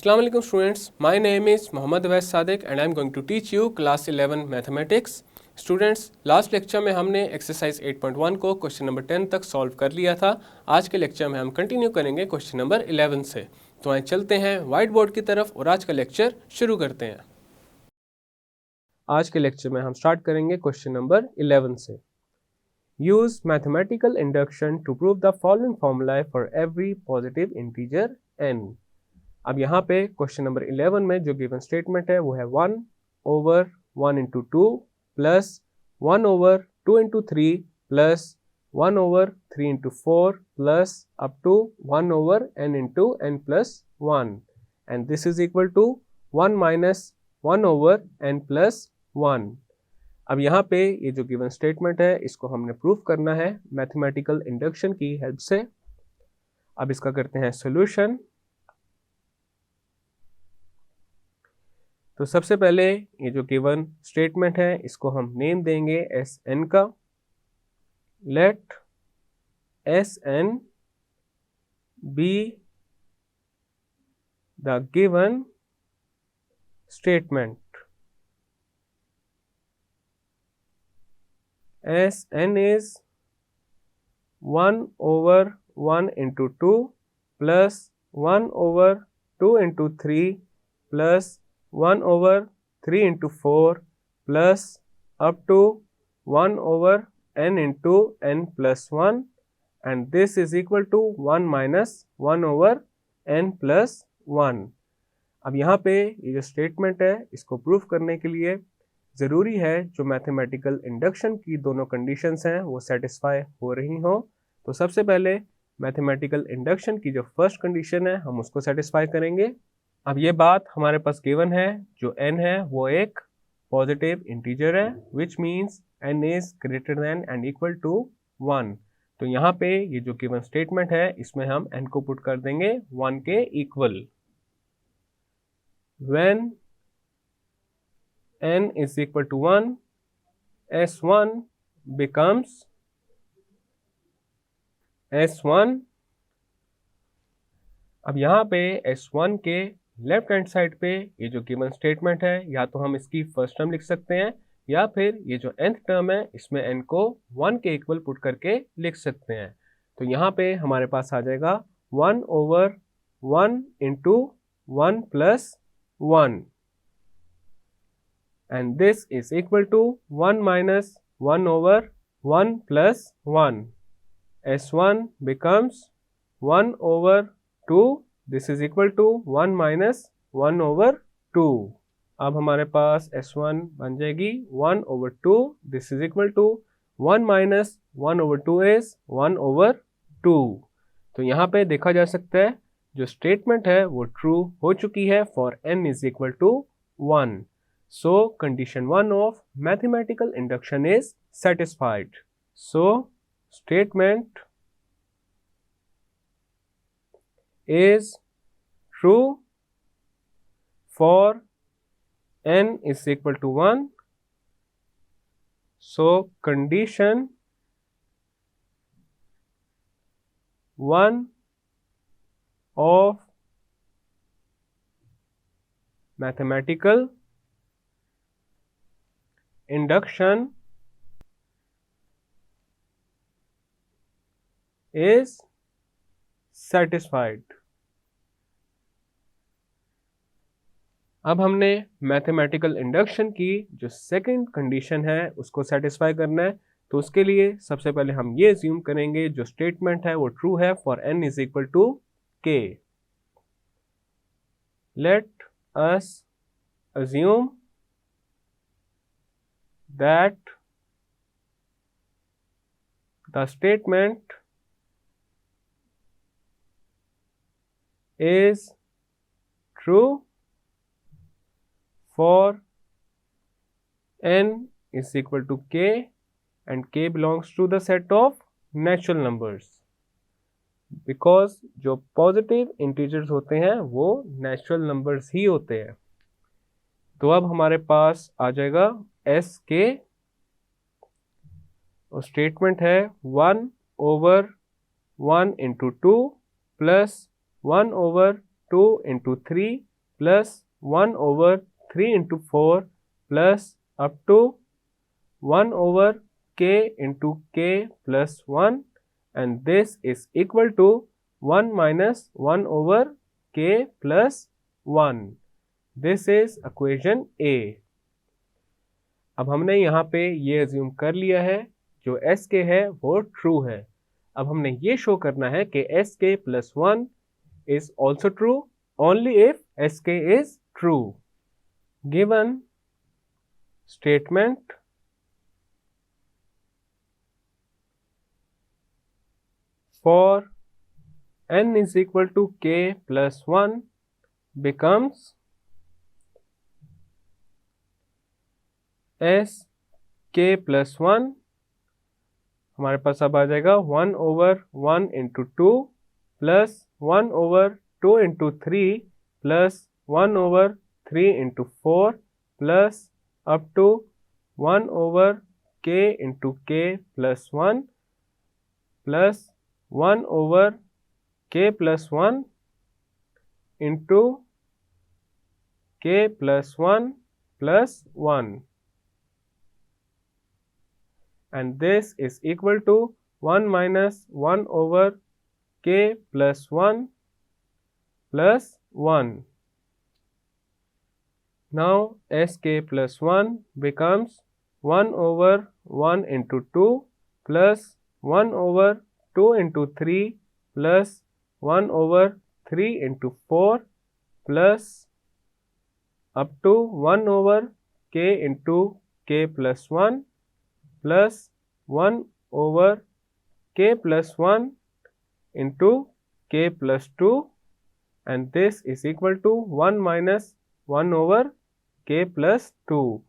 Assalamu alaikum students, my name is Mohammad Awais Sadiq and I am going to teach you class 11 mathematics. Students, last lecture में हमने exercise 8.1 को question number 10 तक solve कर लिया था। आज के लेक्चर में हम कंटिन्यू करेंगे क्वेश्चन नंबर 11 से। तो आइए चलते हैं वाइट बोर्ड की तरफ और आज का लेक्चर शुरू करते हैं। आज के लेक्चर में हम स्टार्ट करेंगे क्वेश्चन नंबर 11 से। Use mathematical induction to prove the following formula for every positive integer n। अब यहाँ पे क्वेश्चन नंबर 11 में जो गिवन स्टेटमेंट है वो है 1/1 into 2 plus 1/2 into 3 plus 1/3 into 4 plus up to 1/n into n plus 1 and this is equal to 1 minus 1/n plus 1। अब यहाँ पे ये जो गिवन स्टेटमेंट है इसको हमने प्रूफ करना है मैथमेटिकल इंडक्शन की हेल्प से। अब इसका करते हैं सॉल्यूशन। तो सबसे पहले ये जो गिवन स्टेटमेंट है इसको हम नेम देंगे एस एन का। Let S N be the given statement. S N is 1/1 into 2 plus 1/2 into 3 plus 1/3 into 4 plus up to 1/n into n plus 1 and this is equal to 1 minus 1/n plus 1। अब यहाँ पे ये जो statement है इसको proof करने के लिए ज़रूरी है जो मैथमेटिकल इंडक्शन की दोनों कंडीशंस हैं वो सेटिस्फाई हो रही हों। तो सबसे पहले मैथमेटिकल इंडक्शन की जो फर्स्ट कंडीशन है हम उसको सेटिस्फाई करेंगे। अब ये बात हमारे पास गिवन है जो n है वो एक पॉजिटिव इंटीजर है which means n is greater than and equal to 1। तो यहाँ पे ये जो गिवन स्टेटमेंट है इसमें हम n को पुट कर देंगे 1 के equal. When n is equal to 1 s1 becomes s1। अब यहाँ पे s1 के लेफ्ट हैंड साइड पे ये जो गिवन स्टेटमेंट है या तो हम इसकी फर्स्ट टर्म लिख सकते हैं या फिर ये जो nth टर्म है इसमें n को 1 के इक्वल पुट करके लिख सकते हैं। तो यहाँ पे हमारे पास आ जाएगा 1/1 into 1 plus 1 and this is equal to 1 minus 1/1 plus 1। s1 becomes 1/2। This is equal to 1 minus 1/2। अब हमारे पास s1 बन जाएगी 1/2। This is equal to 1 minus 1/2 is 1/2। तो यहाँ पे देखा जा सकता है जो स्टेटमेंट है वो ट्रू हो चुकी है for n is equal to 1। So condition 1 of mathematical induction is satisfied. So statement is true for n is equal to 1. So condition 1 of mathematical induction is satisfied। अब हमने मैथमेटिकल इंडक्शन की जो second condition है उसको satisfy करना है। तो उसके लिए सबसे पहले हम ये अज्यूम करेंगे जो स्टेटमेंट है वो ट्रू है for n is equal to k। Let us assume that the statement is true for n is equal to k and k belongs to the set of natural numbers because जो positive integers होते हैं वो natural numbers ही होते हैं। तो अब हमारे पास आ जाएगा एस के और स्टेटमेंट है 1/1 into 2 plus 1/2 into 3 plus 1 over 3 into 4 plus up to 1 over k into k plus 1, and this is equal to 1 minus 1 over k plus 1. This is equation A. अब हमने यहाँ पे ये अज्यूम कर लिया है जो एस के है वो ट्रू है. अब हमने ये शो करना है कि एस के plus 1 is also true only if sk is true. Given statement for n is equal to k plus 1 becomes s k plus 1, हमारे पास अब आ जाएगा 1 over 1 into 2 plus 1 over 2 into 3 plus 1 over 3 into 4 plus up to 1 over k into k plus 1 plus 1 over k plus 1 into k plus 1 plus 1, and this is equal to 1 minus 1 over k plus 1 plus 1. Now sk plus 1 becomes 1 over 1 into 2 plus 1 over 2 into 3 plus 1 over 3 into 4 plus up to 1 over k into k plus 1 plus 1 over k plus 1 into k plus 2, and this is equal to 1 minus 1 over k plus 2.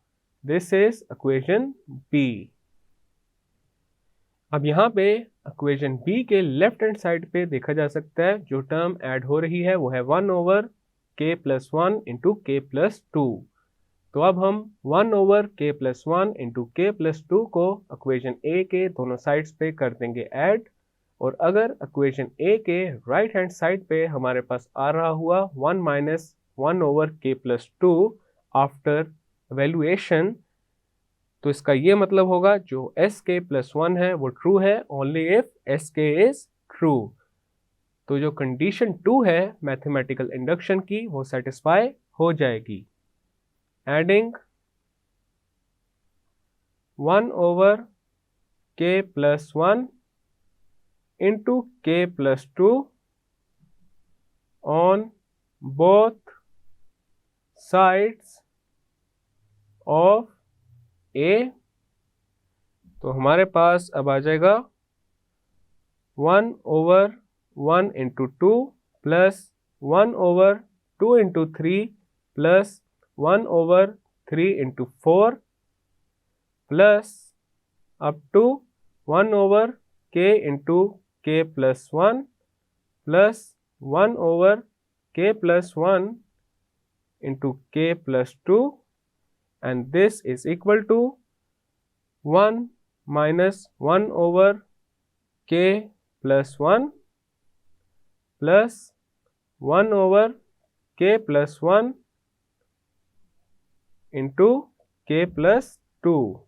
This is equation B. अब यहाँ पे equation B के left hand side पे देखा जा सकता है जो टर्म ऐड हो रही है वो है 1 over k plus 1 into k plus 2. तो अब हम 1 over k plus 1 into k plus 2 को equation A के दोनों साइड्स पे कर देंगे ऐड, और अगर इक्वेशन ए के राइट हैंड साइड पे हमारे पास आ रहा हुआ 1 minus 1 over k plus 2 after valuation, तो इसका ये मतलब होगा जो एस के प्लस 1 है वो ट्रू है ओनली इफ एस के इज ट्रू. तो जो कंडीशन 2 है मैथमेटिकल इंडक्शन की वो सेटिस्फाई हो जाएगी. Adding 1 over k plus 1 into k plus 2 on both sides of A, तो हमारे पास अब आ जाएगा 1 over 1 into 2 plus 1 over 2 into 3 plus 1 over 3 into 4 plus up to 1 over k into k plus 1 plus 1 over k plus 1 into k plus 2, and this is equal to 1 minus 1 over k plus 1 plus 1 over k plus 1 into k plus 2.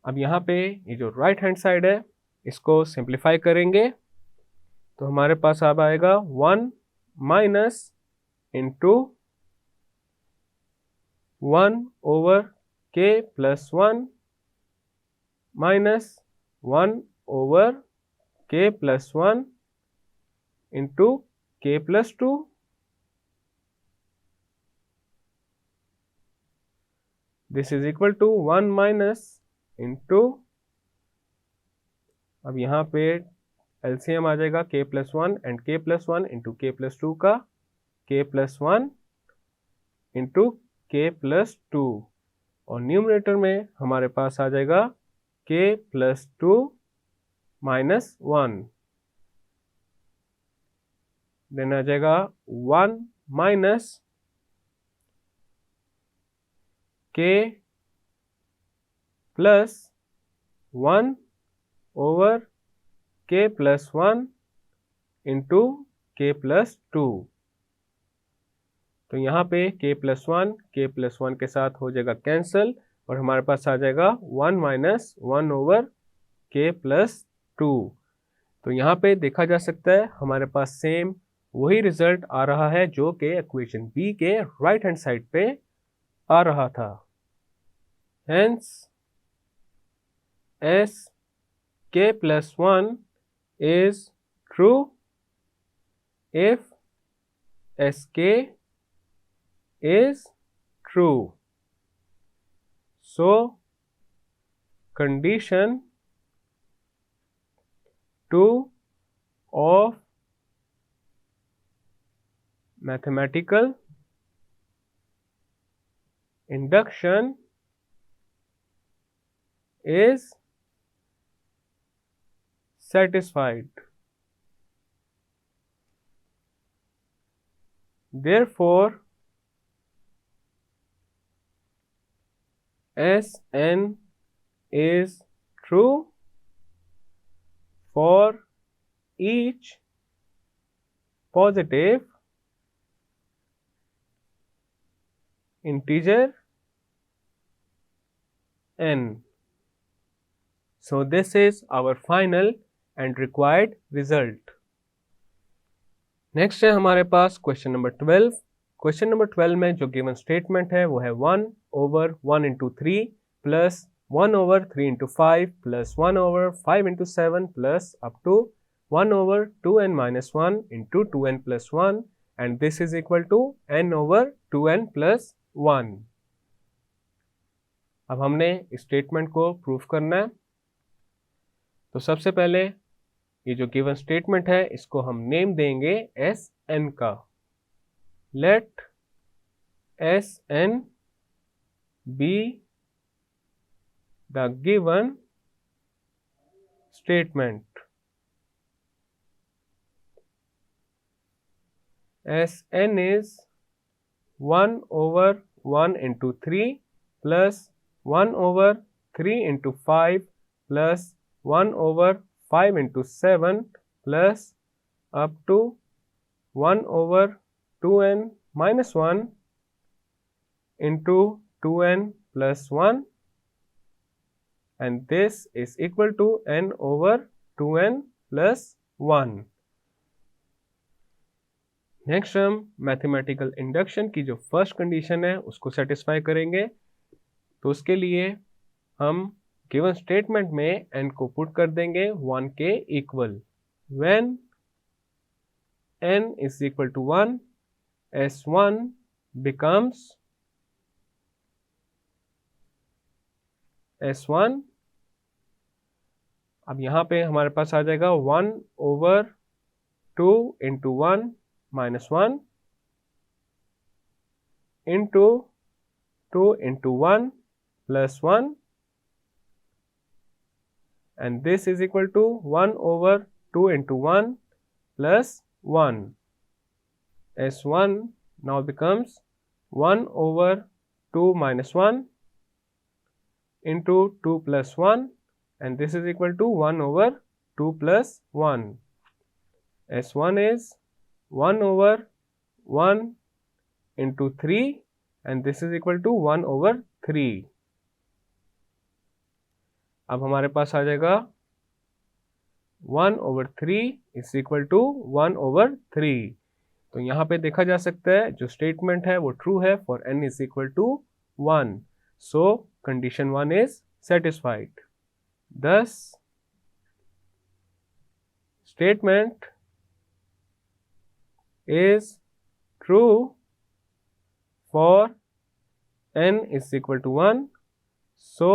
अब यहाँ पे ये जो right hand side है इसको simplify करेंगे तो हमारे पास अब आएगा 1 minus into 1 over k plus 1 minus 1 over k plus 1 into k plus 2. This is equal to 1 minus into, अब यहाँ पे एलसीएम आ जाएगा k plus 1 and k plus 1 into k plus 2 का k plus 1 into k plus 2, और numerator में हमारे पास आ जाएगा k plus 2 minus 1, देन आ जाएगा 1 minus k plus 1 over k plus 1 into k+2। तो यहाँ पे k+1 के साथ हो जाएगा कैंसिल और हमारे पास आ जाएगा 1 माइनस 1/k+2। तो यहाँ पे देखा जा सकता है हमारे पास सेम वही रिजल्ट आ रहा है जो कि इक्वेशन बी के राइट हैंड साइड पे आ रहा था। Hence k+1 is true if sk is true. So condition 2 of mathematical induction is satisfied. Therefore, Sn is true for each positive integer n. So this is our final and required result. Next है हमारे पास question number 12। Question number 12 में जो given statement है वो है 1/1/3 plus 1/3/5 plus 1/5/7 plus up to 1/2n-1 into 2n plus 1 and this is equal to n/2n plus 1। अब हमने स्टेटमेंट को प्रूफ करना है। तो सबसे पहले ये जो गिवन स्टेटमेंट है इसको हम नेम देंगे Sn का। Let Sn be the given statement. Sn is 1/1 into 3 plus 1/3 into 5 plus 1/5 into 7 plus up to 1/2n minus 1 into 2n plus 1 and this is equal to n/2n plus 1। Next हम mathematical induction की जो first condition है उसको satisfy करेंगे। तो उसके लिए हम गिवन स्टेटमेंट में n को पुट कर देंगे 1 के equal. When n is equal to 1 S1 becomes S1। अब यहाँ पे हमारे पास आ जाएगा 1/2 into 1 minus 1 into 2 into 1 plus 1 and this is equal to 1/2 into 1 plus 1। S1 now becomes 1/2 minus 1 into 2 plus 1 and this is equal to 1/2 plus 1। S1 is 1/1 into 3 and this is equal to 1/3। अब हमारे पास आ जाएगा 1/3 is equal to 1/3। तो यहाँ पे देखा जा सकता है जो स्टेटमेंट है वो ट्रू है for n is equal to 1। So condition 1 is satisfied। Thus statement is true for n is equal to 1। So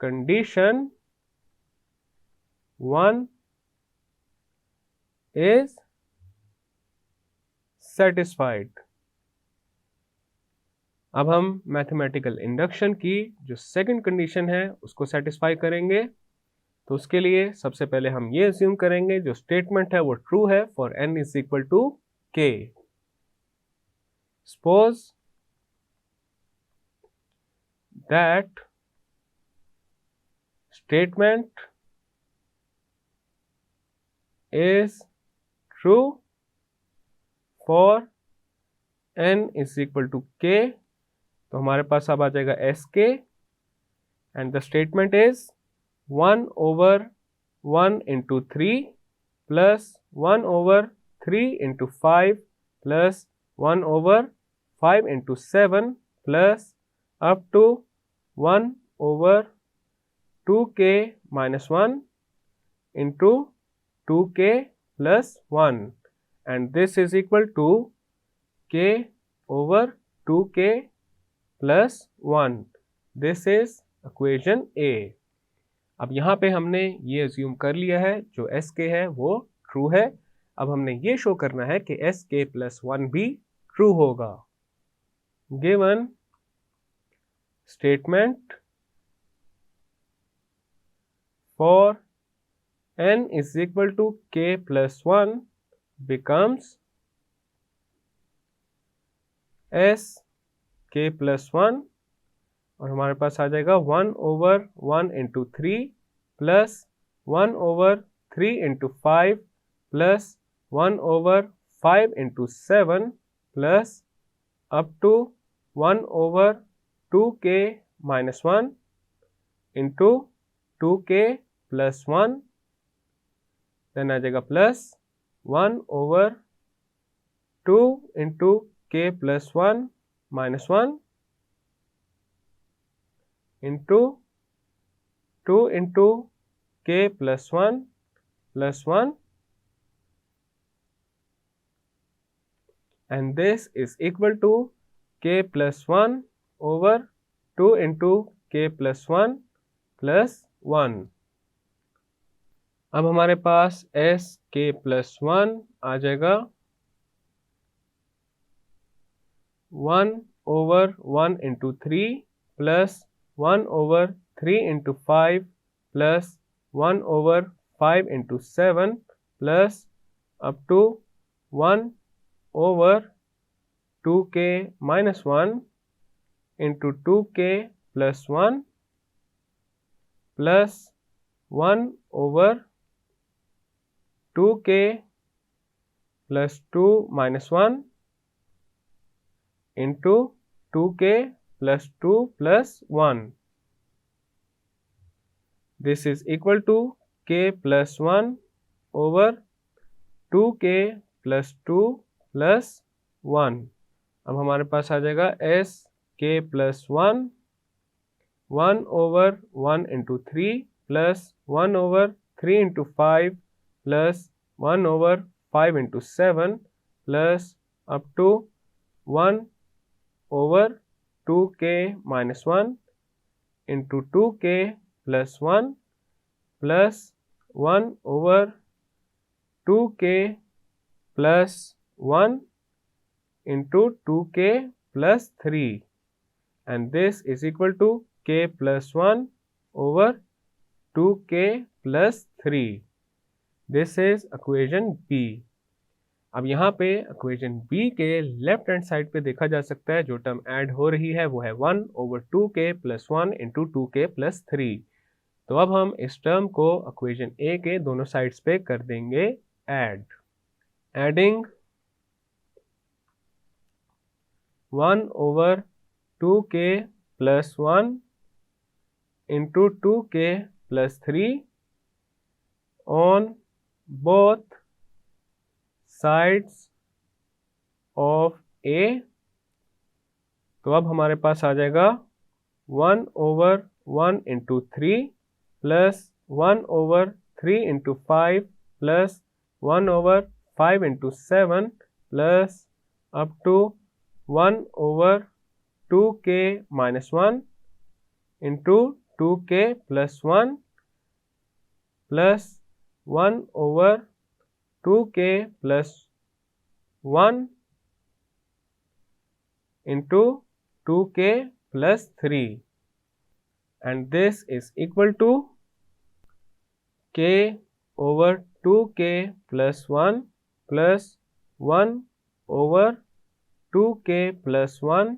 condition 1 is satisfied। अब हम मैथमेटिकल इंडक्शन की जो सेकंड कंडीशन है उसको सेटिस्फाई करेंगे। तो उसके लिए सबसे पहले हम ये अज्यूम करेंगे जो स्टेटमेंट है वो ट्रू है for n is equal to k। Suppose that statement is true for n is equal to k, तो हमारे पास अब आ जाएगा sk and the statement is 1/1 into 3 plus 1/3 into 5 plus 1/5 into 7 plus up to 1/2k minus 1 into 2k plus 1, and this is equal to k over 2k plus 1. This is equation A. अब यहाँ पे हमने ये assume कर लिया है जो sk है वो true है. अब हमने ये शो करना है कि sk plus 1 भी true होगा. Given statement for n is equal to k plus 1 becomes s k plus 1 और हमारे पास आ जाएगा 1/1 into 3 plus 1/3 into 5 plus 1/5 into 7 plus up to 1/2k minus 1 into 2k plus 1, then आ जाएगा plus 1/2 into k plus 1 minus 1 into 2 into k plus 1 plus 1, and this is equal to k plus 1 over 2 into k plus 1 plus 1. अब हमारे पास s k plus 1 आ जाएगा 1/1 into 3 plus 1/3 into 5 plus 1/5 into 7 plus up to 1/2k minus 1 into 2k plus 1 plus 1/2k plus 2 minus 1 into 2k plus 2 plus 1. This is equal to k plus 1 over 2k plus 2 plus 1. अब हमारे पास आ जाएगा s k plus 1 1/1 into 3 plus 1/3 into 5 plus 1/5 into 7 plus up to 1/2k minus 1 into 2k plus 1 plus 1/2k plus 1 into 2k plus 3, and this is equal to k plus 1 over 2k plus 3. This is equation B. अब यहाँ पे equation B के left hand side पे देखा जा सकता है जो टर्म ऐड हो रही है वो है 1/2k plus 1 into 2k plus 3. तो अब हम इस टर्म को equation A के दोनों साइड्स पे कर देंगे add. Adding 1/2k plus 1 into 2k plus 3 on both sides of A. तो अब हमारे पास आ जाएगा 1/1 into 3 plus 1/3 into 5 plus 1/5 into 7 plus up to 1/2k minus 1 into 2k plus 1 plus 1/2k plus 1 into 2k plus 3, and this is equal to k over 2k plus 1 plus 1 over 2k plus 1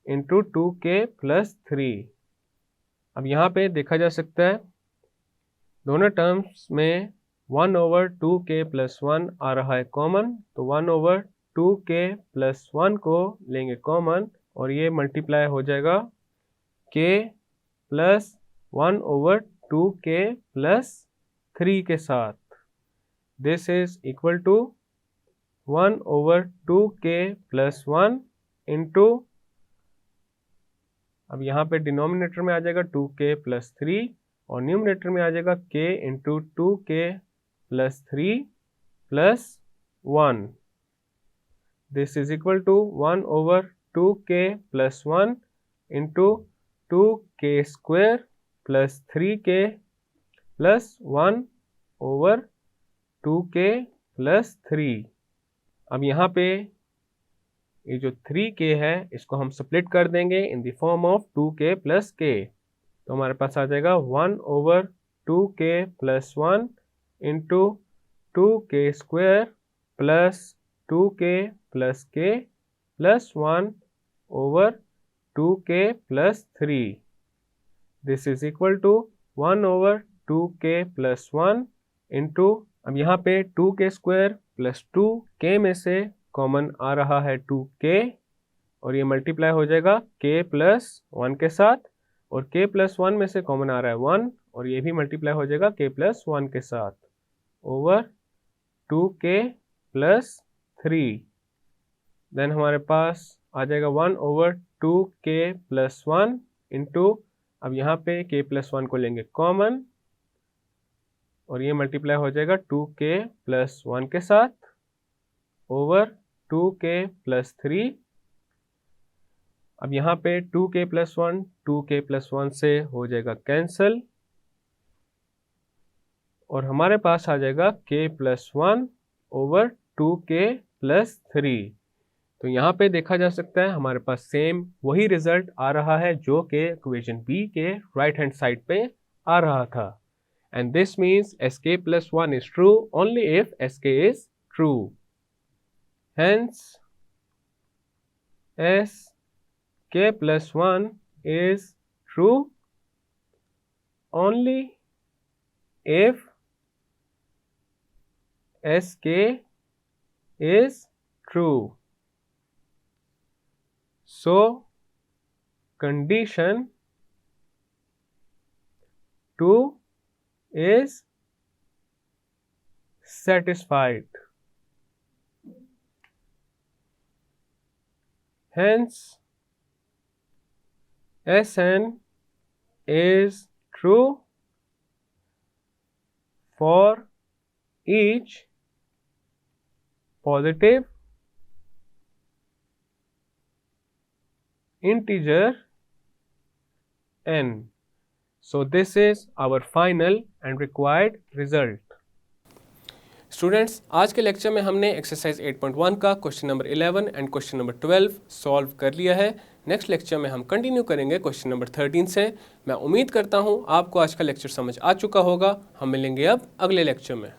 into 2k plus 3. अब यहाँ पे देखा जा सकता है दोनों terms में 1/2k+1 आ रहा है कॉमन, तो 1/2k+1 को लेंगे कॉमन और ये मल्टीप्लाई हो जाएगा k प्लस 1/2k+3 के साथ। This is equal to 1/2k+1 into, अब यहाँ पे डिनोमिनेटर में आ जाएगा 2k+3 और न्यूमरेटर में आ जाएगा k into 2k+3+1। This is equal to 1/2k+1 into 2k² + 3k+1/2k+3। अब यहाँ पे ये जो 3k है इसको हम स्प्लिट कर देंगे in the form of 2k + k, तो हमारे पास आ जाएगा 1/2k+1 into 2k² + 2k + k + 1/2k+3। This is equal to 1/2k+1 into, अब यहाँ पे 2k² + 2k में से कॉमन आ रहा है 2k और ये मल्टीप्लाई हो जाएगा k+1 के साथ, और k+1 में से कॉमन आ रहा है 1 और ये भी मल्टीप्लाई हो जाएगा k+1 के साथ ओवर 2k+3। देन हमारे पास आ जाएगा 1/2k+1 इंटू, अब यहाँ पे k+1 को लेंगे कॉमन और ये मल्टीप्लाई हो जाएगा 2k+1 के साथ ओवर 2k+3। अब यहाँ पे 2k+1 से हो जाएगा कैंसिल और हमारे पास आ जाएगा k+1 ओवर 2k+3। तो यहाँ पे देखा जा सकता है हमारे पास सेम वही रिजल्ट आ रहा है जो कि इक्वेशन बी के राइट हैंड साइड पे आ रहा था। And this means sk+1 is true only if sk is true. Hence sk+1 is true only if sk is true. So condition 2 is satisfied. Hence Sn is true for each positive integer n. So this is our final and required result. Students, आज के lecture में हमने exercise 8.1 का question number 11 and question number 12 solve कर लिया है। Next lecture में हम कंटिन्यू करेंगे क्वेश्चन नंबर 13 से। मैं उम्मीद करता हूँ आपको आज का लेक्चर समझ आ चुका होगा। हम मिलेंगे अब अगले लेक्चर में।